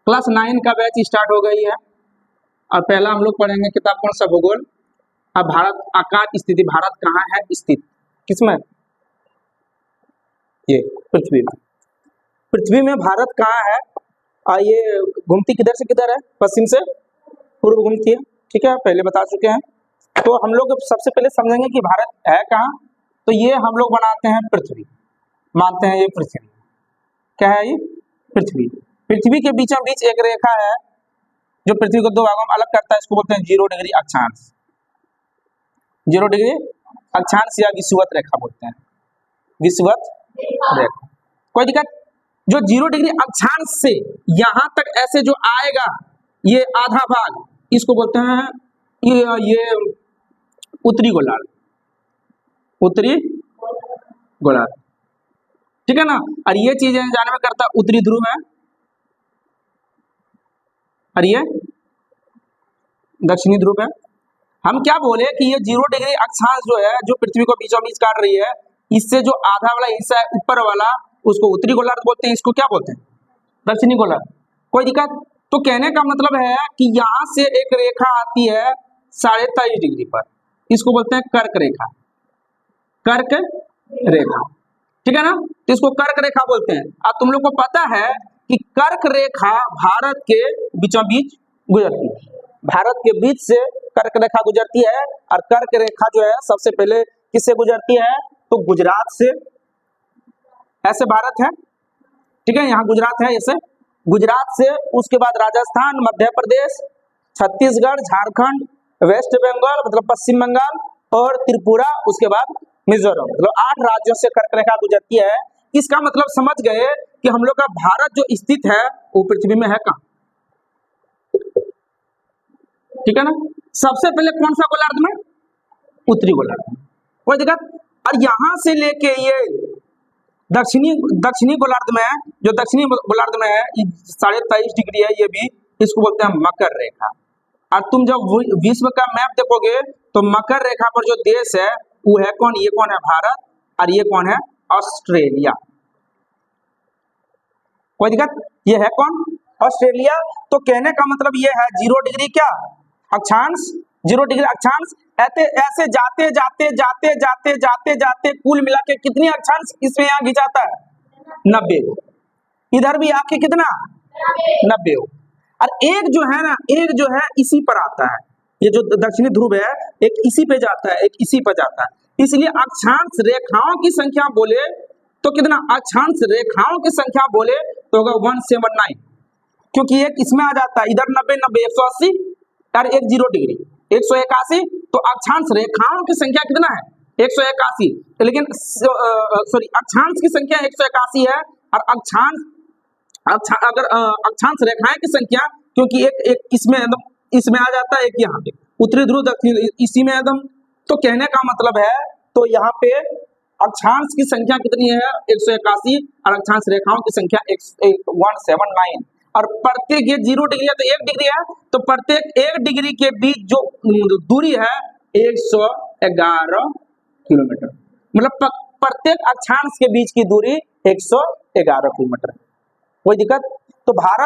Class 9 का batch start हो गई है और पहला हम लोग पढ़ेंगे किताब कौन सा, भूगोल। अब भारत आकाश स्थिति, भारत कहाँ है स्थित, किसमें, ये पृथ्वी में। पृथ्वी में भारत कहाँ है और ये घूमती किधर से किधर है, पश्चिम से पूर्व घूमती है, ठीक है, पहले बता चुके हैं। तो हम लोग सबसे पहले समझेंगे कि भारत है कहाँ। तो ये हम लोग बनाते हैं पृथ्वी, मानते हैं ये पृथ्वी, क्या है ये पृथ्वी। पृथ्वी के बीचों बीच एक रेखा है जो पृथ्वी को दो भागों में अलग करता है, इसको बोलते हैं 0 डिग्री अक्षांश, 0 डिग्री अक्षांश या विषुवत रेखा बोलते हैं, विषुवत रेखा। कोई दिक्कत, जो 0 डिग्री अक्षांश से यहां तक ऐसे जो आएगा ये आधा भाग, इसको बोलते हैं ये उत्तरी गोलार्ध, उत्तरी गोलार्ध, ठीक है ना। और ये चीजें जाने में करता उत्तरी ध्रुव है और ये दक्षिणी ध्रुव है। हम क्या बोले कि ये 0 डिग्री अक्षांश जो है, जो पृथ्वी को बीचों बीच काट रही है, इससे जो आधा वाला हिस्सा है ऊपर वाला, उसको उत्तरी गोलार्ध बोलते हैं, इसको क्या बोलते हैं, दक्षिणी गोलार्ध। कोई दिक्कत। तो कहने का मतलब है कि यहां से एक रेखा आती है 23.5 डिग्री पर, इसको बोलते हैं कर्क रेखा, कर्क रेखा, ठीक है ना। तो इसको कर्क रेखा बोलते हैं। अब तुम लोग को पता है कि कर्क रेखा भारत के बीचों बीच गुजरती है, भारत के बीच से कर्क रेखा गुजरती है। और कर्क रेखा जो है सबसे पहले किससे गुजरती है, तो गुजरात से, ऐसे भारत है, ठीक है, यहाँ गुजरात है, ऐसे गुजरात से, उसके बाद राजस्थान, मध्य प्रदेश, छत्तीसगढ़, झारखंड, वेस्ट बंगाल मतलब पश्चिम बंगाल और त्रिपुरा, उसके बाद मिजोरम, मतलब 8 राज्यों से कर्क रेखा गुजरती है। इसका मतलब समझ गए कि हम लोग का भारत जो स्थित है वो पृथ्वी में है कहाँ, ठीक है ना। सबसे पहले कौन सा गोलार्ध में, उत्तरी गोलार्ध में, कोई दिक्कत। और यहां से लेके ये दक्षिणी गोलार्ध में, जो दक्षिणी गोलार्ध में है 23.5 डिग्री है, ये भी इसको बोलते हैं मकर रेखा। और तुम जब विश्व का मैप देखोगे तो मकर रेखा पर जो देश है वो है कौन, ये कौन है, भारत, और ये कौन है, ऑस्ट्रेलिया। कोई दिक्कत, ये है कौन, ऑस्ट्रेलिया। तो कहने का मतलब ये है 0 डिग्री क्या अक्षांश, 0 डिग्री अक्षांश, ऐसे जाते जाते जाते जाते जाते जाते कुल मिला के कितनी अक्षांश इसमें यहाँ घिंचाता है, 90। इधर भी आके कितना, 90। और एक जो है ना, एक जो है इसी पर आता है, ये जो दक्षिणी ध्रुव है एक इसी पे जाता है, एक इसी पर जाता है। इसलिए अक्षांश रेखाओं की संख्या बोले तो कितना, अक्षांश रेखाओं की संख्या बोले तो होगा 179, क्योंकि एक इसमें आ जाता है, इधर 90 90 180 और एक 0 डिग्री 181। तो अक्षांश रेखाओं की संख्या कितना है, 181। लेकिन सॉरी, अक्षांश की संख्या 181 है और अगर अक्षांश रेखाएं की संख्या, क्योंकि एक इसमें एकदम इसमें आ जाता है, एक यहाँ पे उत्तरी ध्रुव दक्षिणी इसी में एकदम। तो कहने का मतलब है, तो यहाँ पे अक्षांश की संख्या कितनी है 181 और अक्षांश रेखाओं की संख्या 179। और प्रत्येक, ये 0 डिग्री है तो 1 डिग्री है, तो प्रत्येक 1 डिग्री के बीच जो दूरी है 111 किलोमीटर, मतलब प्रत्येक अक्षांश के बीच की दूरी 111 किलोमीटर। कोई दिक्कत। तो भारत